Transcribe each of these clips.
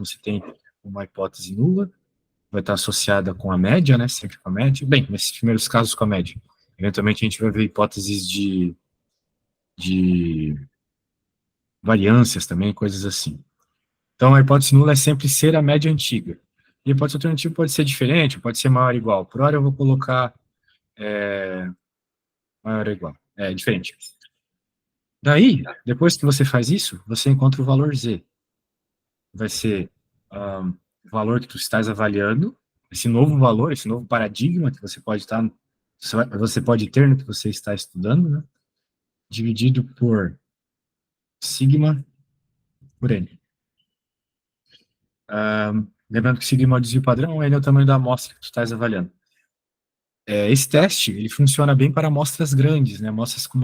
você tem uma hipótese nula, vai estar associada com a média, né, sempre com a média. Bem, nesses primeiros casos com a média. Eventualmente a gente vai ver hipóteses de variâncias também, coisas assim. Então a hipótese nula é sempre ser a média antiga. E a hipótese alternativa pode ser diferente, pode ser maior ou igual. Por hora eu vou colocar maior ou igual. É diferente. Daí, depois que você faz isso, você encontra o valor z. Vai ser o valor que tu estás avaliando, esse novo valor, esse novo paradigma que você pode estar, você pode ter no que você está estudando, né? Dividido por sigma por n. Lembrando que sigma é o desvio padrão, n é o tamanho da amostra que tu estás avaliando. Esse teste, ele funciona bem para amostras grandes, né? Amostras com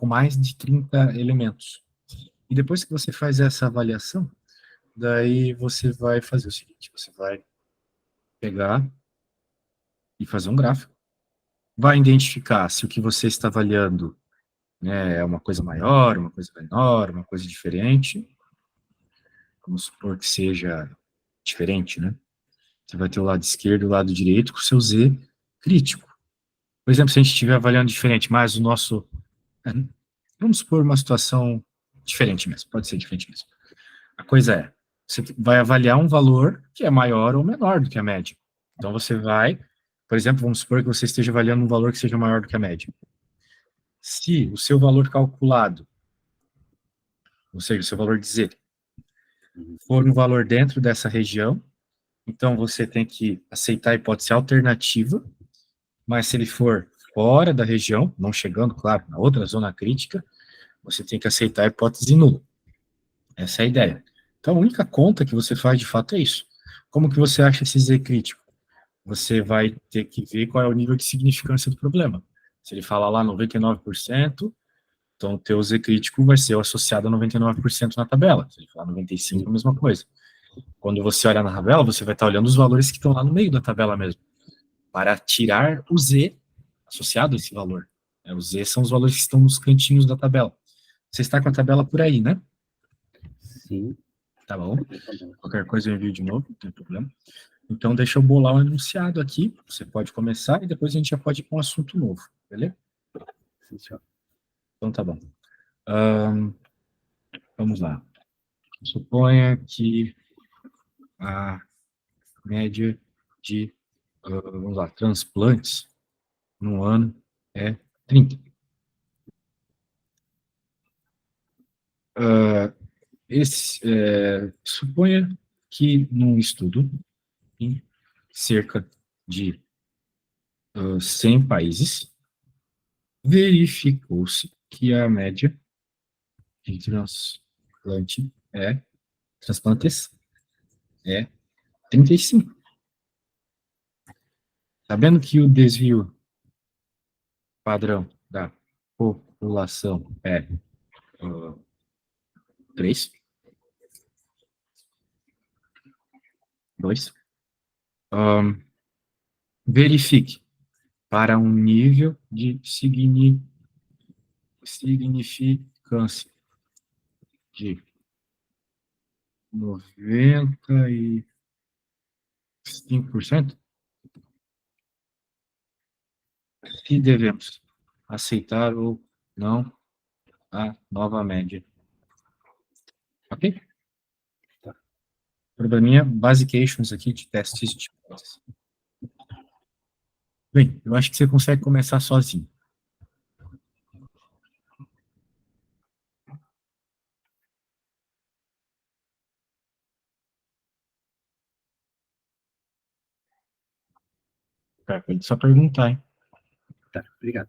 mais de 30 elementos. E depois que você faz essa avaliação, daí você vai fazer o seguinte, você vai pegar e fazer um gráfico, vai identificar se o que você está avaliando, né, é uma coisa maior, uma coisa menor, uma coisa diferente. Vamos supor que seja diferente, né? Você vai ter o lado esquerdo e o lado direito com o seu Z crítico. Por exemplo, se a gente estiver avaliando diferente, mas o nosso... Vamos supor uma situação diferente mesmo, pode ser diferente mesmo. A coisa é, você vai avaliar um valor que é maior ou menor do que a média. Então você vai, por exemplo, vamos supor que você esteja avaliando um valor que seja maior do que a média. Se o seu valor calculado, ou seja, o seu valor de Z, for um valor dentro dessa região, então você tem que aceitar a hipótese alternativa, mas se ele for fora da região, não chegando, claro, na outra zona crítica, você tem que aceitar a hipótese nula. Essa é a ideia. Então, a única conta que você faz, de fato, é isso. Como que você acha esse Z crítico? Você vai ter que ver qual é o nível de significância do problema. Se ele fala lá 99%, então o teu Z crítico vai ser associado a 99% na tabela. Se ele falar 95%, é a mesma coisa. Quando você olha na tabela, você vai estar olhando os valores que estão lá no meio da tabela mesmo, para tirar o Z associado a esse valor. O Z são os valores que estão nos cantinhos da tabela. Você está com a tabela por aí, né? Sim. Tá bom. Qualquer coisa eu envio de novo, não tem problema. Então, deixa eu bolar um enunciado aqui. Você pode começar e depois a gente já pode ir para um assunto novo, beleza? Então, tá bom. Vamos lá. Suponha que a média de, vamos lá, transplantes no ano é 30. Suponha que num estudo em cerca de 100 países, verificou-se que a média de transplantes é 35. Sabendo que o desvio padrão da população é 3, 2, verifique para um nível de significância de 95%, se devemos aceitar ou não a nova média. Ok? Tá. Probleminha, basications aqui de testes de hipótese. Bem, eu acho que você consegue começar sozinho. Pode só perguntar, hein? Tá, obrigado.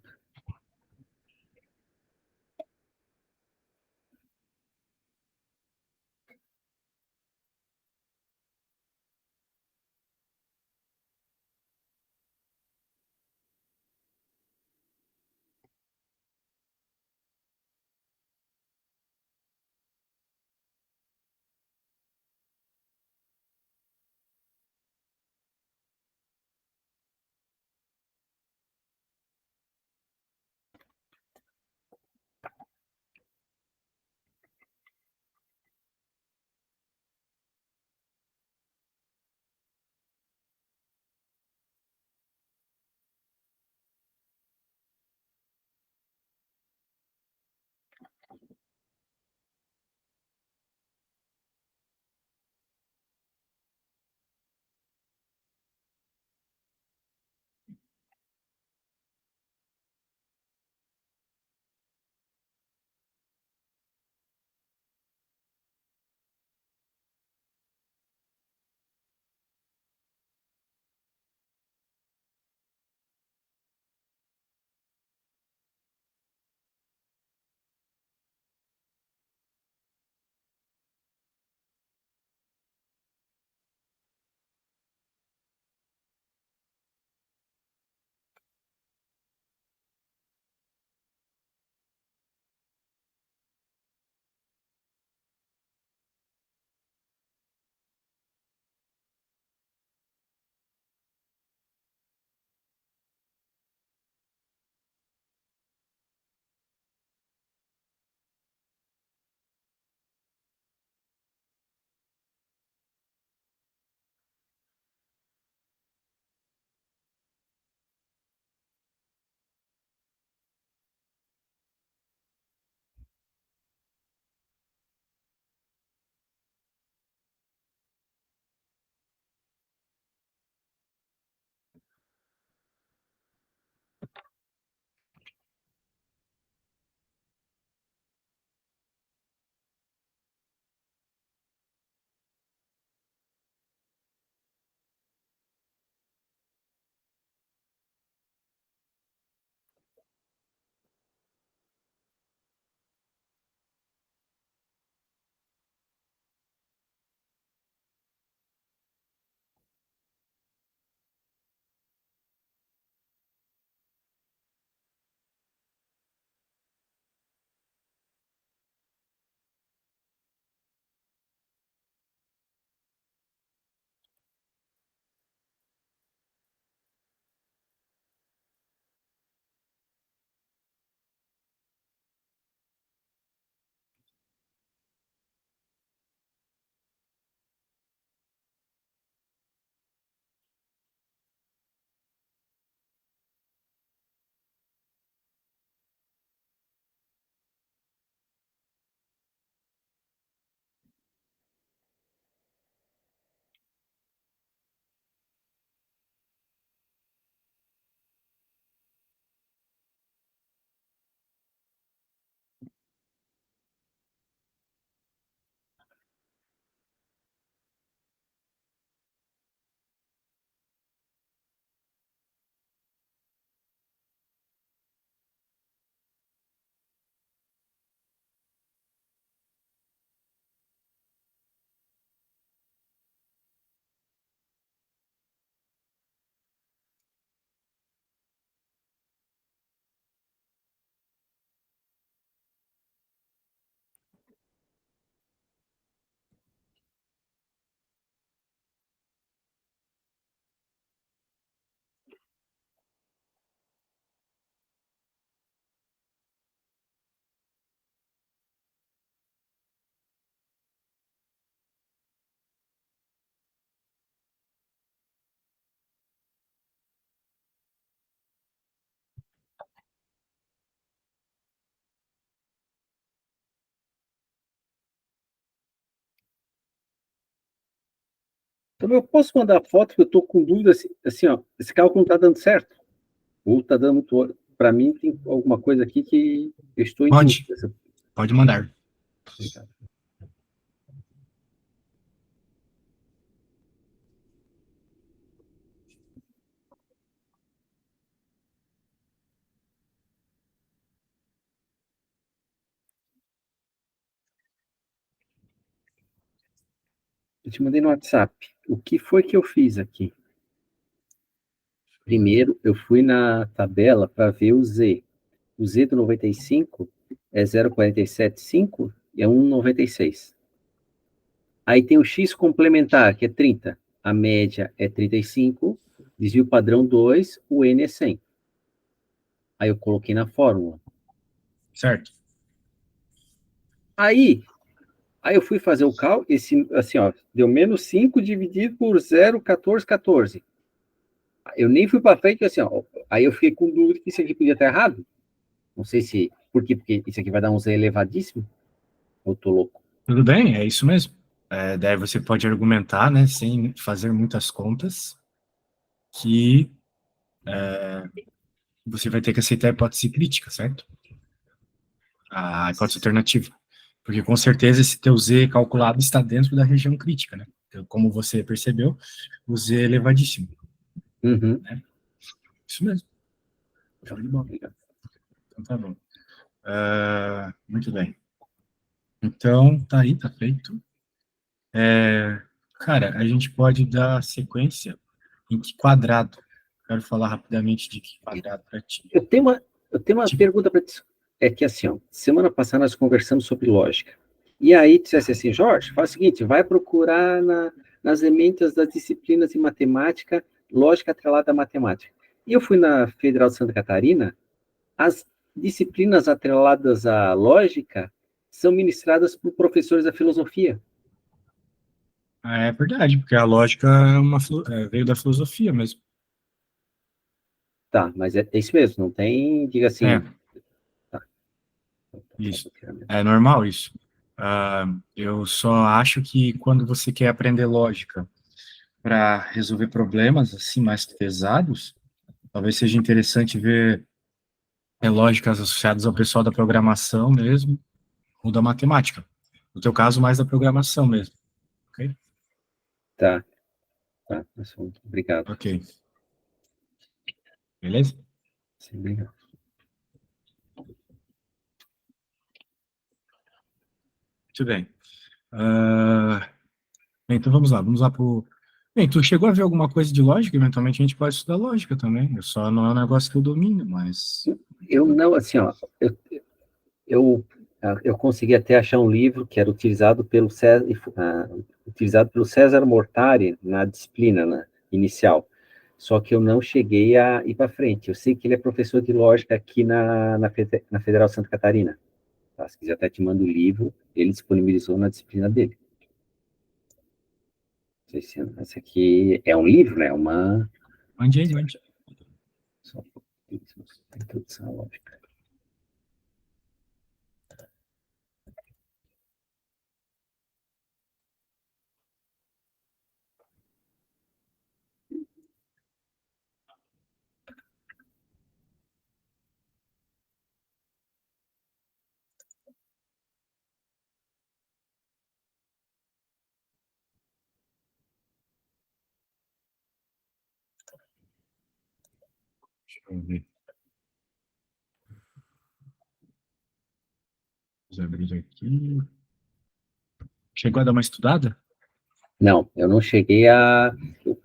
Então, eu posso mandar foto, porque eu estou com dúvida, assim, ó, esse cálculo não está dando certo. Ou está dando muito... Para mim, tem alguma coisa aqui que eu estou em Pode, dúvida. pode mandar. Obrigado. Eu te mandei no WhatsApp. O que foi que eu fiz aqui? Primeiro, eu fui na tabela para ver o Z. O Z do 95 é 0,475 e é 1,96. Aí tem o X complementar, que é 30. A média é 35, desvio padrão 2, o N é 100. Aí eu coloquei na fórmula. Certo. Aí eu fui fazer o cálculo, assim, ó, deu menos 5 dividido por 0,1414. Eu nem fui para frente, assim, ó, aí eu fiquei com dúvida que isso aqui podia estar errado. Não sei se... Por quê? Porque isso aqui vai dar um Z elevadíssimo? Ou tô louco? Tudo bem, é isso mesmo. Daí você pode argumentar, né, sem fazer muitas contas, que você vai ter que aceitar a hipótese crítica, certo? A hipótese alternativa. Porque com certeza esse teu Z calculado está dentro da região crítica, né? Então, como você percebeu, o Z é elevadíssimo. Uhum. Né? Isso mesmo. Show de bola. Então tá bom. Muito bem. Então, tá aí, tá feito. Cara, a gente pode dar sequência em que quadrado? Quero falar rapidamente de que quadrado para ti. Eu tenho uma Tipo, pergunta para ti. É que assim, ó, semana passada nós conversamos sobre lógica. E aí tu dissesse assim, Jorge, faz o seguinte, vai procurar nas ementas das disciplinas de matemática, lógica atrelada à matemática. E eu fui na Federal de Santa Catarina, as disciplinas atreladas à lógica são ministradas por professores da filosofia. é verdade, porque a lógica veio da filosofia mesmo. Tá, mas é isso mesmo, não tem, diga É, assim, tá, isso. É normal isso. Eu só acho que quando você quer aprender lógica para resolver problemas assim mais pesados, talvez seja interessante ver lógicas associadas ao pessoal da programação mesmo, ou da matemática. No teu caso, mais da programação mesmo, ok? tá, obrigado. Ok, beleza? Sim, obrigado. Muito bem. Bem, então vamos lá pro... Bem, tu chegou a ver alguma coisa de lógica? Eventualmente a gente pode estudar lógica também. Eu só não é um negócio que eu domino, mas... Eu não, assim, ó, eu, eu consegui até achar um livro que era utilizado pelo César Mortari na disciplina, né, inicial. Só que eu não cheguei a ir para frente. Eu sei que ele é professor de lógica aqui na Federal Santa Catarina. Tá? Se quiser, até te mando o livro, ele disponibilizou na disciplina dele. Não sei se esse aqui é um livro, né? Mande aí, mande. Só introdução à lógica. Deixa eu ver. Vamos abrir aqui. Chegou a dar uma estudada? Não, eu não cheguei a. Eu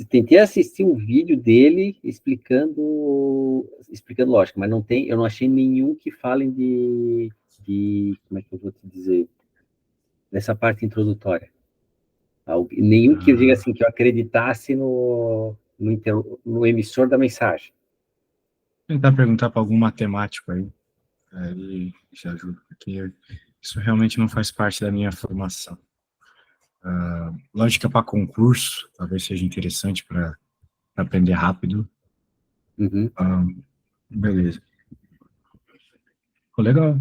tentei assistir um vídeo dele explicando lógica, mas eu não achei nenhum que falem como é que eu vou te dizer, dessa parte introdutória. Nenhum que eu diga Ah, assim, que eu acreditasse no emissor da mensagem. tentar perguntar para algum matemático aí. Aí já ajuda, porque isso realmente não faz parte da minha formação. Lógica para concurso, talvez seja interessante para aprender rápido. Uhum. Beleza. Ficou legal.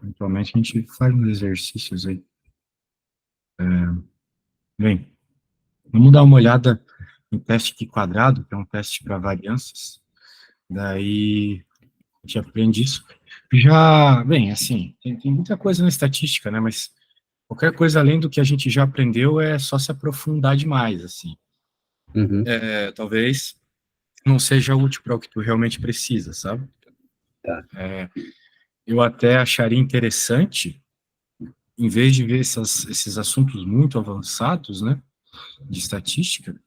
Eventualmente a gente faz uns exercícios aí. Bem, vamos dar uma olhada no teste Q quadrado, que é um teste para variâncias. Daí a gente aprende isso. Já, bem, assim, tem muita coisa na estatística, né? Mas qualquer coisa além do que a gente já aprendeu é só se aprofundar demais, assim. Uhum, Talvez não seja útil para o que tu realmente precisa, sabe? tá. Eu até acharia interessante, em vez de ver esses assuntos muito avançados, né, de estatística,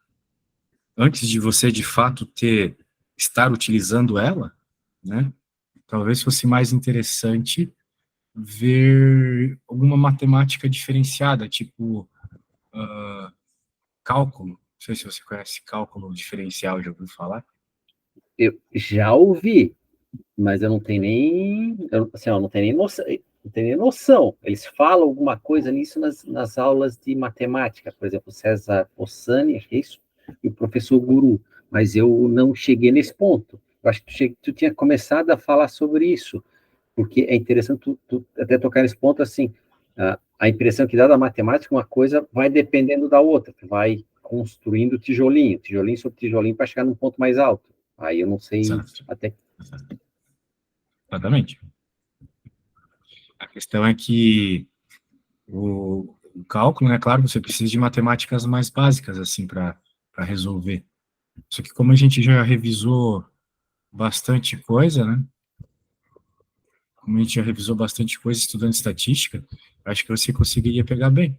antes de você de fato estar utilizando ela, né, talvez fosse mais interessante ver alguma matemática diferenciada, tipo cálculo. Não sei se você conhece cálculo diferencial, já ouviu falar? Eu já ouvi, mas eu não tenho nem, assim, ó, não tenho nem noção, não tenho nem noção. Eles falam alguma coisa nisso nas aulas de matemática, por exemplo, César Possani, acho que é isso, e o professor Guru, mas eu não cheguei nesse ponto. Eu acho que tu tinha começado a falar sobre isso, porque é interessante tu até tocar nesse ponto, assim, a impressão que dá da matemática, uma coisa vai dependendo da outra, tu vai construindo tijolinho, tijolinho sobre tijolinho para chegar num ponto mais alto. Aí eu não sei Exato. até. Exatamente. A questão é que o cálculo, né, claro, você precisa de matemáticas mais básicas, assim, para resolver. Só que como a gente já revisou bastante coisa, né, como a gente já revisou bastante coisa estudando estatística, acho que você conseguiria pegar bem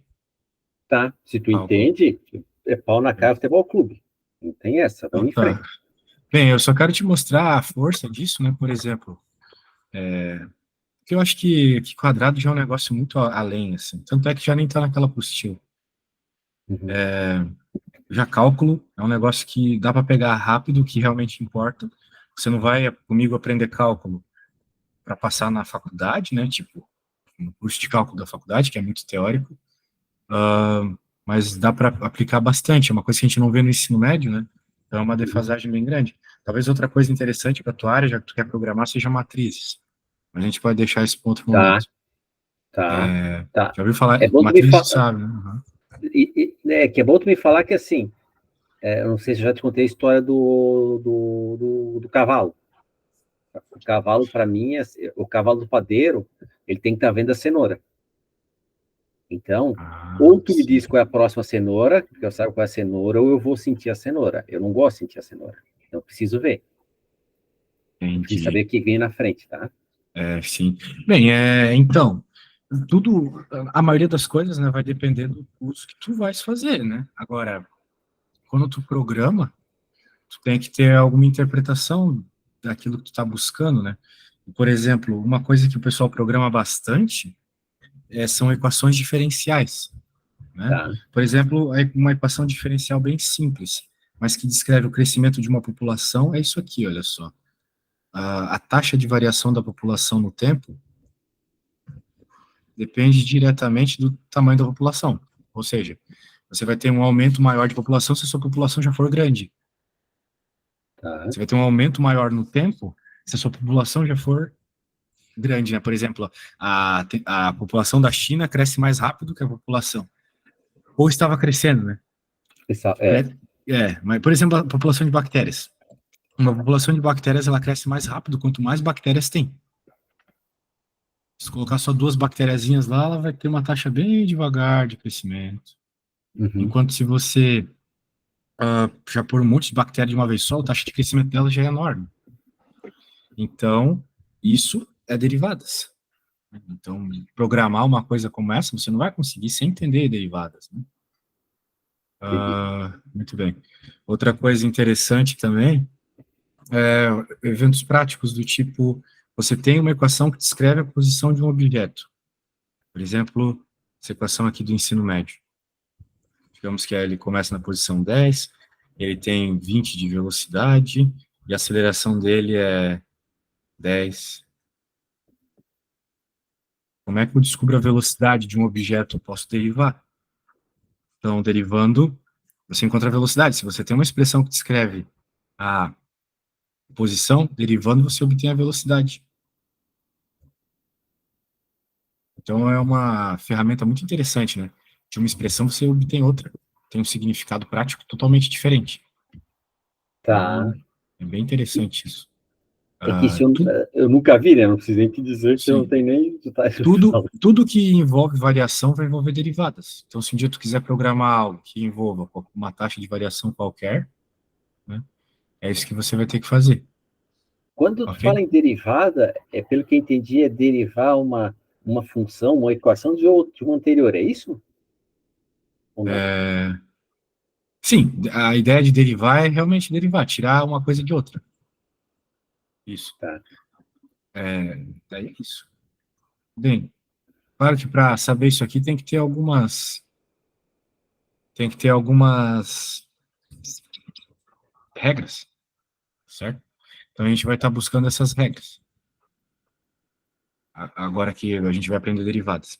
Tá, se tu cálculo. entende, é pau na cara futebol clube. Não tem essa, Então, vamos em tá. frente. Bem, eu só quero te mostrar a força disso, né, por exemplo, que eu acho que quadrado já é um negócio muito além, assim. Tanto é que já nem tá naquela apostila. Uhum, Já cálculo é um negócio que dá para pegar rápido, que realmente importa. Você não vai comigo aprender cálculo para passar na faculdade, né? Tipo, no curso de cálculo da faculdade, que é muito teórico, mas dá para aplicar bastante. É uma coisa que a gente não vê no ensino médio, né? Então é uma uhum. defasagem bem grande. Talvez outra coisa interessante para tua área, já que tu quer programar, seja matrizes. Mas a gente pode deixar esse ponto para o Tá, momento. tá, tá. Já ouviu falar? É bom tu me Matrizes, tu falar. sabe, né? Uhum. Que é bom tu me falar que assim, eu não sei se eu já te contei a história do cavalo. O cavalo, para mim, o cavalo do padeiro, ele tem que estar vendo a cenoura. Então, Ah, ou tu me sim, diz qual é a próxima cenoura, porque eu saiba qual é a cenoura, ou eu vou sentir a cenoura. Eu não gosto de sentir a cenoura. Então, eu preciso ver. Eu preciso saber entendi. o que vem na frente, tá? Sim. Bem, então, tudo, a maioria das coisas, né, vai depender do curso que tu vais fazer, né? Agora, quando tu programa, tu tem que ter alguma interpretação daquilo que tu está buscando, né? Por exemplo, uma coisa que o pessoal programa bastante são equações diferenciais, né? Tá. Por exemplo, uma equação diferencial bem simples, mas que descreve o crescimento de uma população, é isso aqui, olha só. A taxa de variação da população no tempo depende diretamente do tamanho da população. Ou seja, você vai ter um aumento maior de população se a sua população já for grande. Tá. Você vai ter um aumento maior no tempo se a sua população já for grande, né? Por exemplo, a população da China cresce mais rápido que a população. Ou estava crescendo, né? É. Mas, por exemplo, a população de bactérias. Uma população de bactérias, ela cresce mais rápido quanto mais bactérias tem. Se colocar só duas bactériazinhas lá, ela vai ter uma taxa bem devagar de crescimento. Uhum. Enquanto se você já pôr um monte de bactéria de uma vez só, a taxa de crescimento dela já é enorme. Então, isso é derivadas. Então, programar uma coisa como essa, você não vai conseguir sem entender derivadas. Né? Entendi. Muito bem. Outra coisa interessante também é eventos práticos do tipo, você tem uma equação que descreve a posição de um objeto. Por exemplo, essa equação aqui do ensino médio. Digamos que ele começa na posição 10, ele tem 20 de velocidade e a aceleração dele é 10. Como é que eu descubro a velocidade de um objeto? Eu posso derivar. Então, derivando, você encontra a velocidade. Se você tem uma expressão que descreve a posição, derivando, você obtém a velocidade. Então, é uma ferramenta muito interessante, né? De uma expressão, você obtém outra. tem um significado prático totalmente diferente. Tá. Então, é bem interessante isso. É que isso Tudo, eu nunca vi, né? Não preciso nem te dizer que eu não sim, tenho nem tudo que envolve variação vai envolver derivadas. Então, se um dia tu quiser programar algo que envolva uma taxa de variação qualquer, né, é isso que você vai ter que fazer, Quando tu ok? fala em derivada, pelo que eu entendi, é derivar uma função, uma equação de uma anterior, é isso? Ou não? Sim, a ideia de derivar é realmente derivar, tirar uma coisa de outra. Isso. Tá. Daí é isso. Bem, claro que para saber isso aqui tem que ter algumas regras, certo? Então a gente vai estar buscando essas regras. Agora que a gente vai aprender derivadas.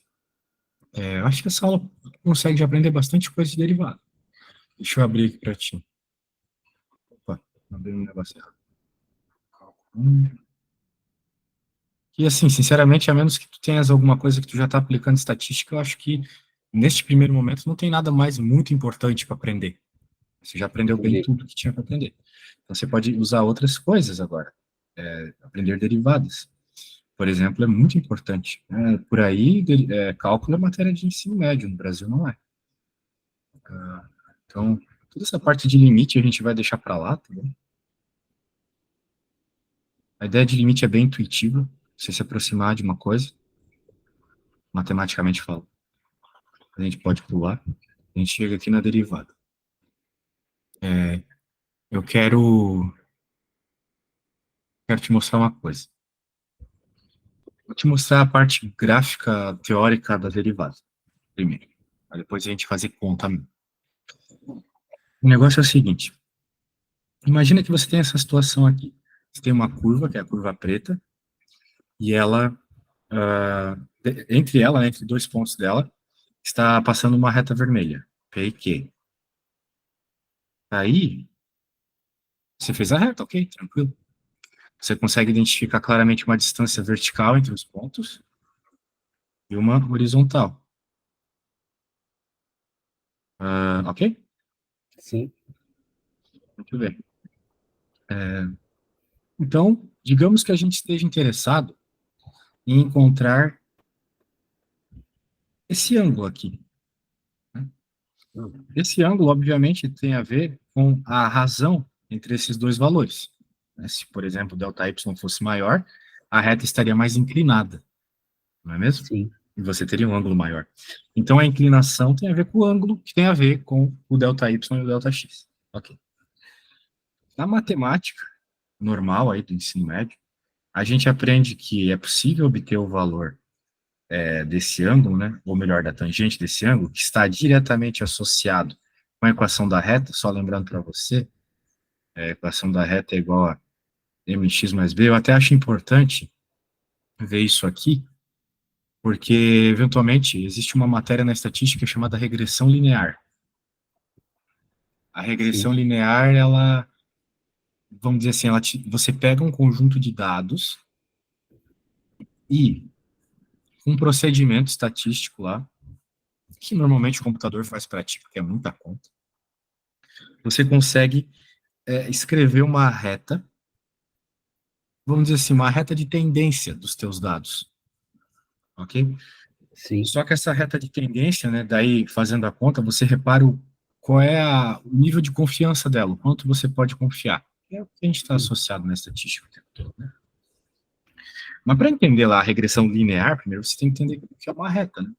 Eu acho que essa aula consegue já aprender bastante coisa de derivada. Deixa eu abrir aqui para ti. Opa, abri um negócio errado. E assim, sinceramente, a menos que tu tenhas alguma coisa que tu já está aplicando estatística, eu acho que neste primeiro momento não tem nada mais muito importante para aprender. Você já aprendeu bem Entendi. tudo que tinha para aprender. Então você pode usar outras coisas agora. Aprender derivadas, por exemplo, é muito importante. Por aí, cálculo é matéria de ensino médio, no Brasil não é. Então, toda essa parte de limite a gente vai deixar para lá, tá bom? A ideia de limite é bem intuitiva, você se aproximar de uma coisa, matematicamente falando. A gente pode pular, a gente chega aqui na derivada. Eu quero te mostrar uma coisa. Vou te mostrar a parte gráfica teórica da derivada, primeiro. Aí depois a gente fazer conta. O negócio é o seguinte. Imagina que você tem essa situação aqui. Você tem uma curva, que é a curva preta, e ela, entre ela, né, entre dois pontos dela, está passando uma reta vermelha, P e Q. Aí, você fez a reta, ok, tranquilo. Você consegue identificar claramente uma distância vertical entre os pontos e uma horizontal. Ok? Sim. Muito bem. Então, digamos que a gente esteja interessado em encontrar esse ângulo aqui. Esse ângulo, obviamente, tem a ver com a razão entre esses dois valores. Se, por exemplo, ΔY fosse maior, a reta estaria mais inclinada, não é mesmo? Sim. E você teria um ângulo maior. Então, a inclinação tem a ver com o ângulo, que tem a ver com o ΔY e o ΔX. Ok. Na matemática normal aí do ensino médio, a gente aprende que é possível obter o valor desse ângulo, né, ou melhor, da tangente desse ângulo, que está diretamente associado com a equação da reta, só lembrando para você, a equação da reta é igual a mx mais b. Eu até acho importante ver isso aqui, porque, eventualmente, existe uma matéria na estatística chamada regressão linear. A regressão Sim. linear, ela, vamos dizer assim, você pega um conjunto de dados e um procedimento estatístico lá, que normalmente o computador faz para ti, porque é muita conta, você consegue escrever uma reta, vamos dizer assim, uma reta de tendência dos teus dados, ok? Sim. Só que essa reta de tendência, né, daí fazendo a conta, você repara qual é o nível de confiança dela, o quanto você pode confiar. É o que a gente está associado na estatística o tempo todo, né? Mas para entender lá a regressão linear, primeiro você tem que entender o que é uma reta, né?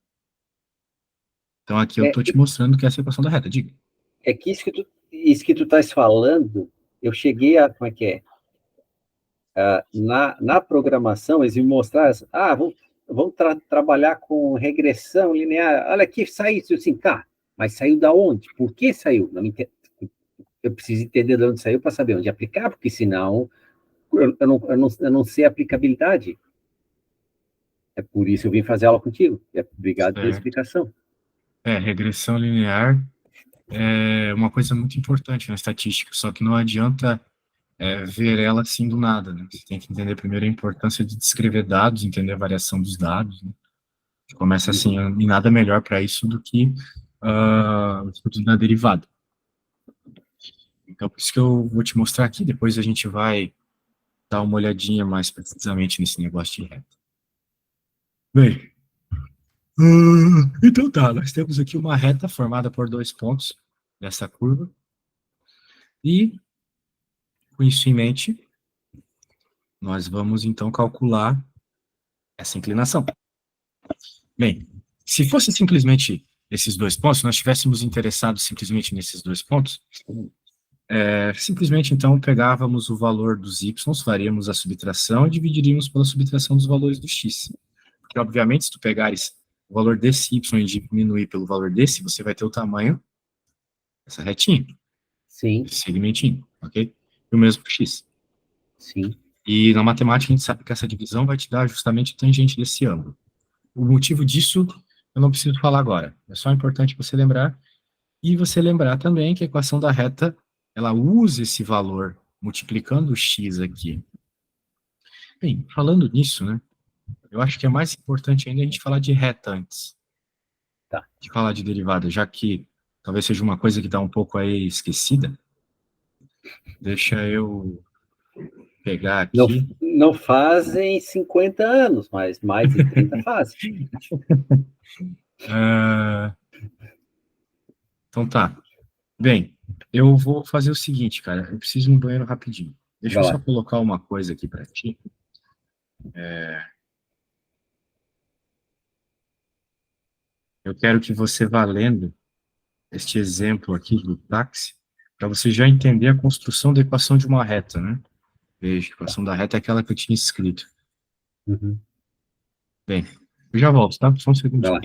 Então aqui eu É, estou te mostrando que essa é a equação da reta, diga. é que isso que tu estás falando, eu cheguei a, como é que é? Na programação, eles me mostraram, vamos trabalhar com regressão linear. Olha aqui, saiu isso assim, tá, mas saiu da onde? Por que saiu? Não me ente- Eu preciso entender de onde saiu para saber onde aplicar, porque senão eu não sei a aplicabilidade. É por isso que eu vim fazer aula contigo. Obrigado pela Certo. explicação. Regressão linear é uma coisa muito importante na estatística, só que não adianta ver ela assim do nada, né? Você tem que entender primeiro a importância de descrever dados, entender a variação dos dados, né? Começa assim, Uhum. e nada melhor para isso do que os frutos da derivada. Então, por isso que eu vou te mostrar aqui, depois a gente vai dar uma olhadinha mais precisamente nesse negócio de reta. Bem, então tá, nós temos aqui uma reta formada por dois pontos dessa curva, e com isso em mente, nós vamos então calcular essa inclinação. Bem, se fosse simplesmente esses dois pontos, se nós estivéssemos interessados simplesmente nesses dois pontos, simplesmente então pegávamos o valor dos y, faríamos a subtração e dividiríamos pela subtração dos valores do x. Porque, obviamente, se tu pegares o valor desse y e diminuir pelo valor desse, você vai ter o tamanho dessa retinha, Sim, esse segmentinho, ok? E o mesmo para x. sim. E na matemática a gente sabe que essa divisão vai te dar justamente a tangente desse ângulo. O motivo disso eu não preciso falar agora. É só importante você lembrar. E você lembrar também que a equação da reta, ela usa esse valor multiplicando o x aqui. Bem, falando nisso, né, eu acho que é mais importante ainda a gente falar de reta antes Tá. de falar de derivada, já que talvez seja uma coisa que está um pouco aí esquecida. Deixa eu pegar Não, aqui. não fazem 50 anos, mas mais de 30 fazem. Ah, então tá. Bem, eu vou fazer o seguinte, cara. Eu preciso ir no banheiro rapidinho. Deixa Vai eu só lá. colocar uma coisa aqui para ti. Eu quero que você vá lendo este exemplo aqui do táxi, para você já entender a construção da equação de uma reta, né? Veja, a equação da reta é aquela que eu tinha escrito. Uhum. Bem, eu já volto, tá? Só um Vai segundinho. lá.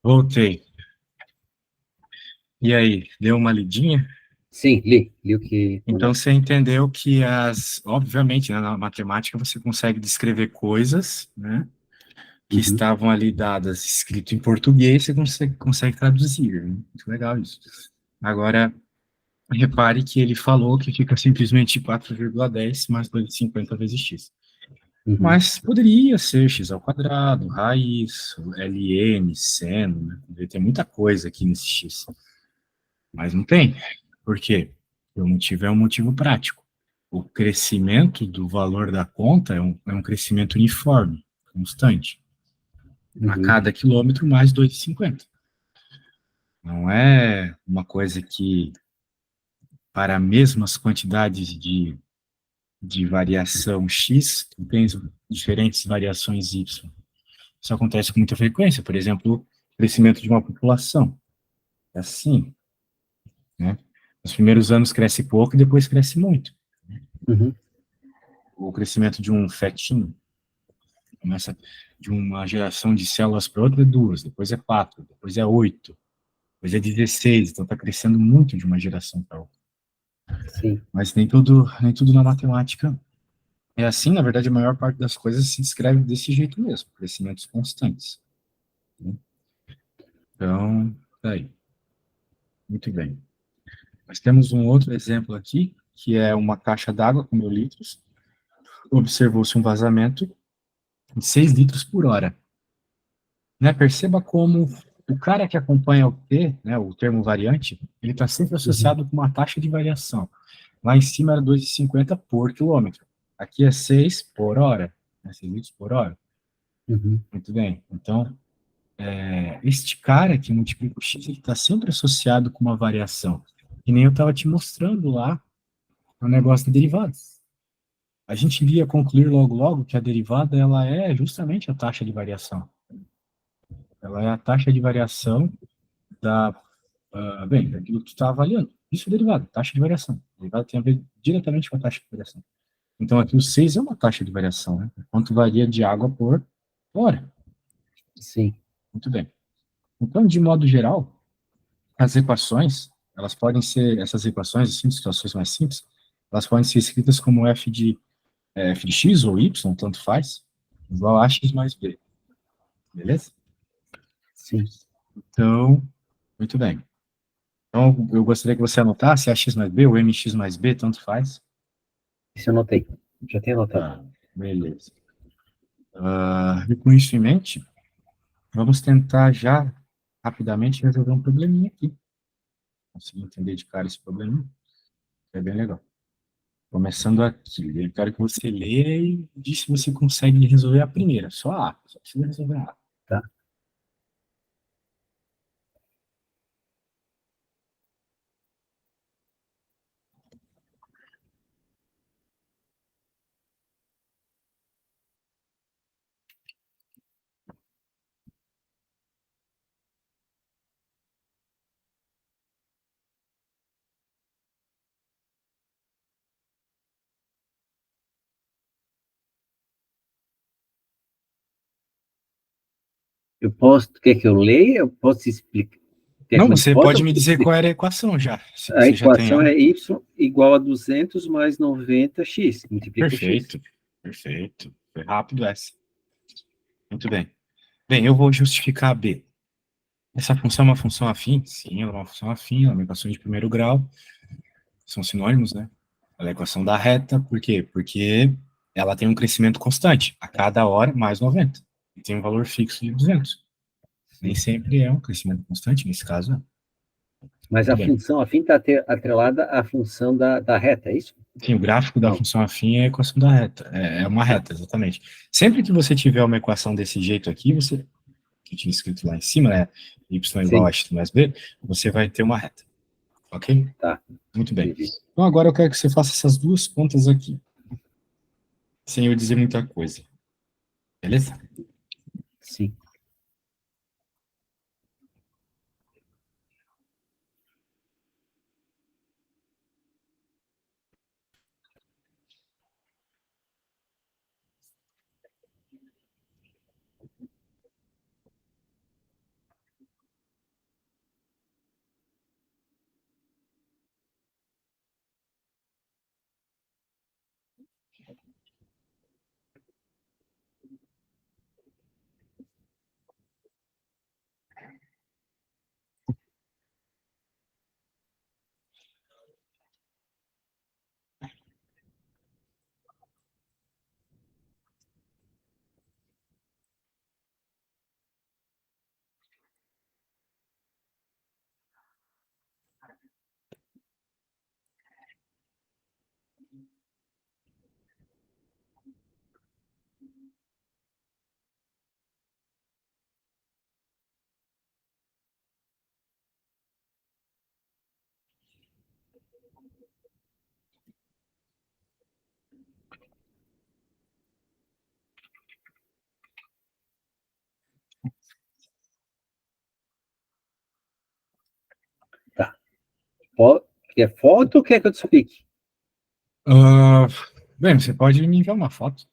Voltei. E aí, deu uma lidinha? Sim, li o que Então mandou. você entendeu que obviamente, né, na matemática você consegue descrever coisas, né, que Uhum, estavam ali dadas escrito em português, você consegue traduzir, né? Muito legal isso. Agora, repare que ele falou que fica simplesmente 4,10 mais 2,50 vezes x. uhum, Mas poderia ser x ao quadrado, raiz, ln, seno, né? Poderia ter muita coisa aqui nesse x. Mas não tem. Por quê? O motivo é um motivo prático. O crescimento do valor da conta é um crescimento uniforme, constante. A uhum, cada quilômetro, mais 2,50. Não é uma coisa que, para mesmas quantidades de variação X, tu tens diferentes variações Y. Isso acontece com muita frequência. Por exemplo, o crescimento de uma população. É assim, né? Nos primeiros anos cresce pouco e depois cresce muito. uhum, O crescimento de um fetinho começa de uma geração de células para outra é duas, depois é quatro, depois é oito, depois é 16, então está crescendo muito de uma geração para outra. sim, Mas nem tudo na matemática é assim. Na verdade, a maior parte das coisas se descreve desse jeito mesmo, crescimentos constantes, né? Então, tá aí, muito bem. Nós temos um outro exemplo aqui, que é uma caixa d'água com 1.000 litros. Observou-se um vazamento de 6 litros por hora. Né? Perceba como o cara que acompanha o T, né, o termo variante, ele está sempre uhum, associado com uma taxa de variação. Lá em cima era 2,50 por quilômetro. Aqui é 6 por hora, né, 6 litros por hora. uhum, Muito bem. Então, este cara que multiplica o x, ele está sempre associado com uma variação. Que nem eu estava te mostrando lá no negócio de derivadas. A gente iria concluir logo logo que a derivada ela é justamente a taxa de variação. Ela é a taxa de variação da, bem, daquilo que tu está avaliando. Isso é derivada, taxa de variação. Derivada tem a ver diretamente com a taxa de variação. Então, aqui o 6 é uma taxa de variação, né? Quanto varia de água por hora. sim. Muito bem. Então, de modo geral, as equações, elas podem ser, essas equações, assim, de situações mais simples, elas podem ser escritas como f de x ou y, tanto faz, igual a x mais b. Beleza? Sim, Então, muito bem. Então, eu gostaria que você anotasse ax mais b ou mx mais b, tanto faz. isso eu anotei. Já tenho anotado. Tá, beleza. E com isso em mente, vamos tentar já rapidamente resolver um probleminha aqui. Conseguir entender de cara esse problema, é bem legal. Começando aqui, eu quero que você leia e diz se você consegue resolver a primeira, só a A, só precisa resolver a A. Tá. Quer que eu leia? Eu posso explicar? Quer Não, que eu você responda? pode Eu me dizer qual explico. era a equação já, se A você já tem equação ela. é y igual a 200 mais 90x. Multiplica o x. Perfeito, perfeito. Foi rápido essa. Muito bem. Bem, eu vou justificar a B. Essa função é uma função afim? Sim, ela é uma função afim, ela é uma equação de primeiro grau, são sinônimos, né? Ela é a equação da reta, por quê? Porque ela tem um crescimento constante, a cada hora mais 90, e tem um valor fixo de 200. Nem Sim. sempre é um crescimento constante, nesse caso, é. Mas Muito a bem. função afim está atrelada à função da reta, é isso? Sim, o gráfico da Não. função afim é a equação da reta, é uma Tá. reta, exatamente. Sempre que você tiver uma equação desse jeito aqui, que tinha escrito lá em cima, né, y igual a Sim. x mais b, você vai ter uma reta, ok? Tá. Muito bem. Entendi. Então agora eu quero que você faça essas duas contas aqui, sem eu dizer muita coisa, beleza? Sim. Tá. Quer foto ou quer que eu te explique? Bem, você pode me enviar uma foto.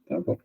Tá bom.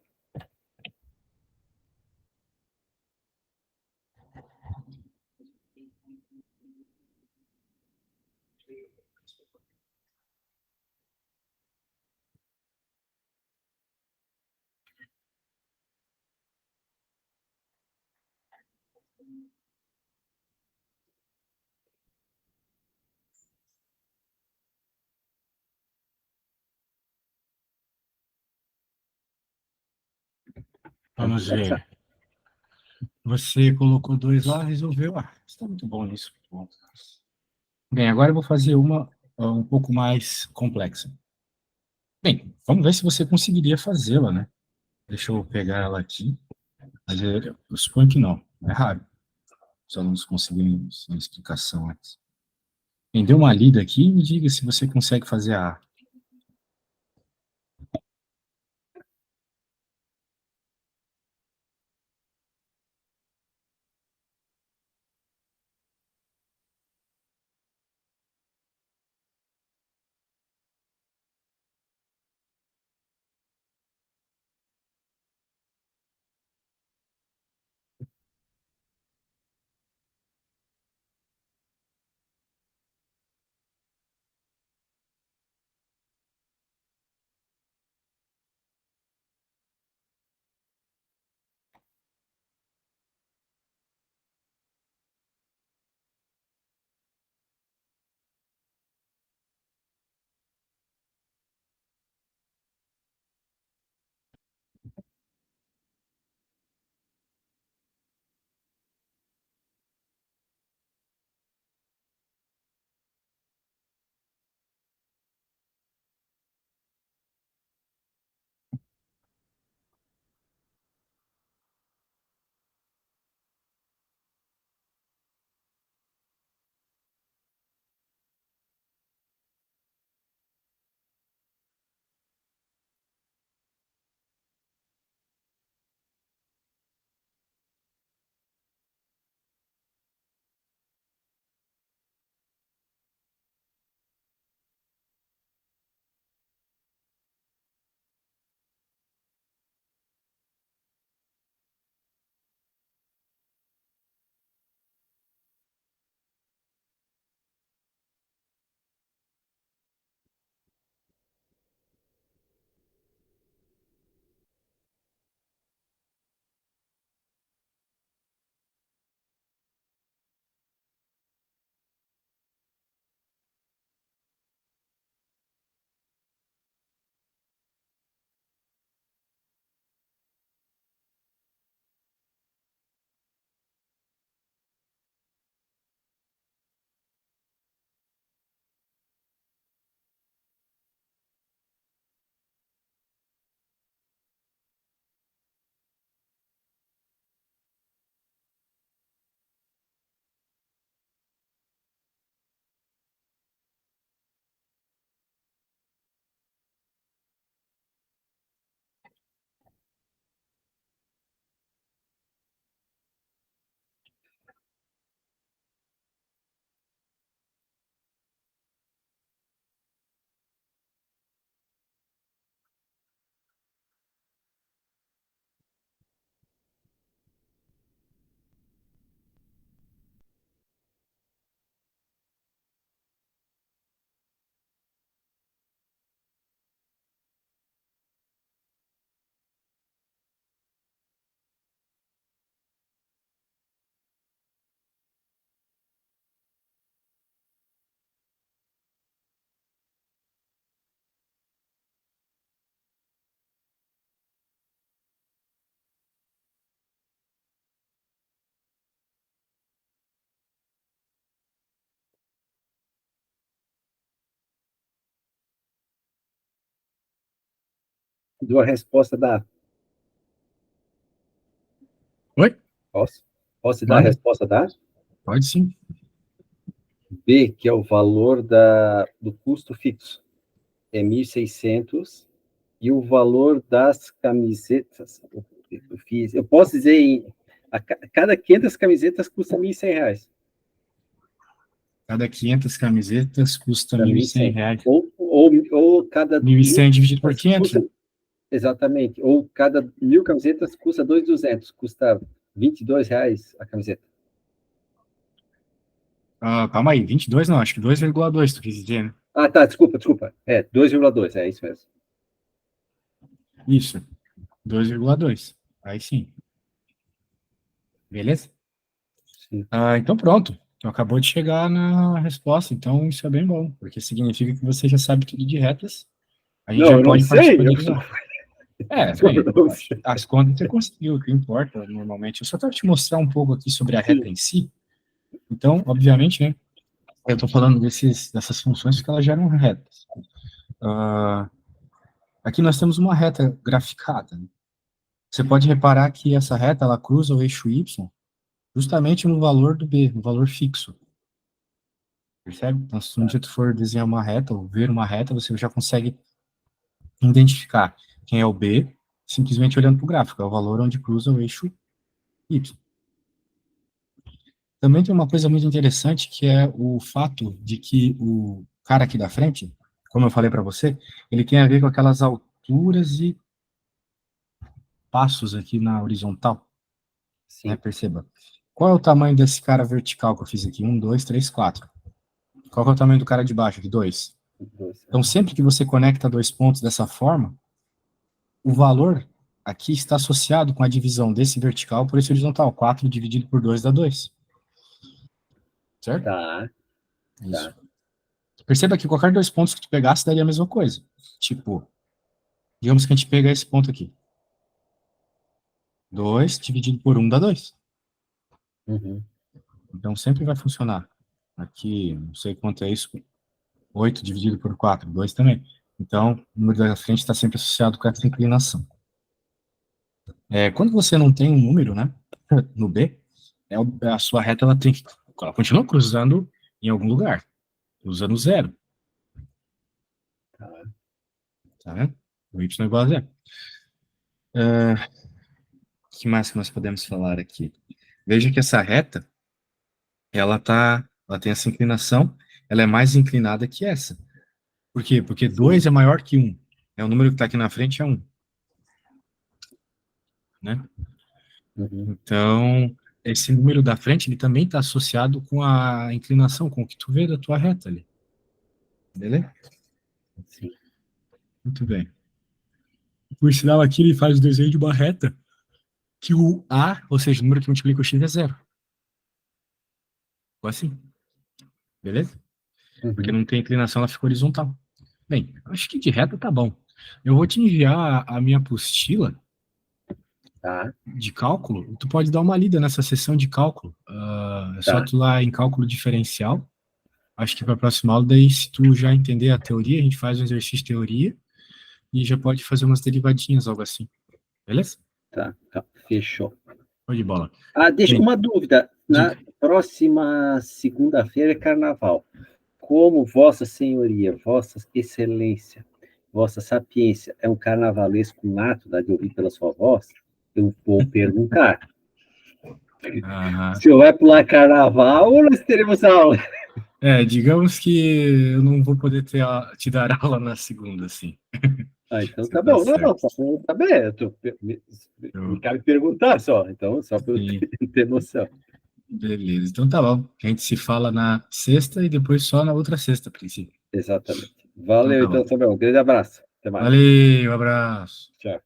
Pode Vamos começar. ver. Você colocou 2 lá, resolveu. Está muito bom nisso. Muito bom. Bem, agora eu vou fazer uma um pouco mais complexa. Bem, vamos ver se você conseguiria fazê-la, né? Deixa eu pegar ela aqui. Mas eu suponho que não. É raro os alunos conseguirem uma explicação antes. Bem, dê uma lida aqui e me diga se você consegue fazer a. Dou a resposta da. Oi? Posso? Posso dar a Manda. resposta da? Pode sim. B, que é o valor do custo fixo, é 1.600, e o valor das camisetas, eu posso dizer, cada 500 camisetas custa R$ 1.100. Cada 500 camisetas custa Para R$ mim, 1.100. sim. Ou cada 1.100 dividido por camisetas 500, custa, né? exatamente, ou cada 1.000 camisetas custa 2.200, custa R$ 22 a camiseta. Ah, calma aí, 22 não, acho que 2,2 tu quis dizer, né? Ah, tá, desculpa. 2,2, é isso mesmo. Isso, 2,2. Aí sim, beleza? Sim. Então pronto, então acabou de chegar na resposta, então isso é bem bom, porque significa que você já sabe tudo de retas, a gente Não, já eu não pode partir para sei, a derivada. eu Bem, não sei. as contas você conseguiu, o que importa normalmente. Eu só quero te mostrar um pouco aqui sobre a reta Sim, em si. Então, obviamente, né, eu estou falando dessas funções porque elas geram retas. Ah, aqui nós temos uma reta graficada, né? Você pode reparar que essa reta ela cruza o eixo y justamente no valor do b, no valor fixo. Percebe? Então, se um dia tu for desenhar uma reta ou ver uma reta, você já consegue identificar quem é o b simplesmente olhando para o gráfico, é o valor onde cruza o eixo y. Também tem uma coisa muito interessante que é o fato de que o cara aqui da frente, como eu falei para você, ele tem a ver com aquelas alturas e passos aqui na horizontal, né? sim. Perceba. Qual é o tamanho desse cara vertical que eu fiz aqui? 1, 2, 3, 4. Qual que é o tamanho do cara de baixo aqui? 2. Então, sempre que você conecta dois pontos dessa forma, o valor aqui está associado com a divisão desse vertical por esse horizontal. 4 dividido por 2 dá 2. Certo? Tá, Isso. tá. Perceba que qualquer dois pontos que tu pegasse daria a mesma coisa. Tipo, digamos que a gente pega esse ponto aqui. 2 dividido por 1 dá 2. Uhum. Então, sempre vai funcionar. Aqui, não sei quanto é isso. 8 dividido por 4, 2 também. Então, o número da frente está sempre associado com essa inclinação. Quando você não tem um número, né, no B, a sua reta ela continua cruzando em algum lugar, usando zero. Tá. Tá vendo? O y é igual a zero. O que mais que nós podemos falar aqui? Veja que essa reta, ela tem essa inclinação, ela é mais inclinada que essa. Por quê? Porque Sim. 2 é maior que 1. O número que está aqui na frente é 1. Né? Uhum. Então, esse número da frente, ele também está associado com a inclinação, com o que tu vê da tua reta ali. Beleza? Sim. Muito bem. Por sinal, aqui ele faz o desenho de uma reta que o A, ou seja, o número que multiplica o X é zero. Ficou assim. Beleza? Porque Uhum. não tem inclinação, ela fica horizontal. Bem, acho que de reta tá bom. Eu vou te enviar a minha apostila Tá, de cálculo. Tu pode dar uma lida nessa sessão de cálculo. É só tá. tu lá em cálculo diferencial. Acho que para a próxima aula, daí, se tu já entender a teoria, a gente faz um exercício de teoria e já pode fazer umas derivadinhas, algo assim. Beleza? Tá. Fechou. Foi de bola. Deixa Bem, uma dúvida. Na diga. próxima segunda-feira é carnaval. Como Vossa Senhoria, Vossa Excelência, Vossa Sapiência é um carnavalesco nato, dá de ouvir pela sua voz, eu vou perguntar. Aham. O senhor vai pular carnaval ou nós teremos aula? Digamos que eu não vou poder te dar aula na segunda, assim. Então Você tá tá bom. Não, certo. só para eu saber. Me Eu- cabe perguntar só. Então, só para eu Sim. ter noção. Beleza. Então tá bom. A gente se fala na sexta e depois só na outra sexta, a princípio. Exatamente. Então Valeu, tá então, bom. Samuel. Um grande abraço. Até mais. Valeu, abraço. Tchau.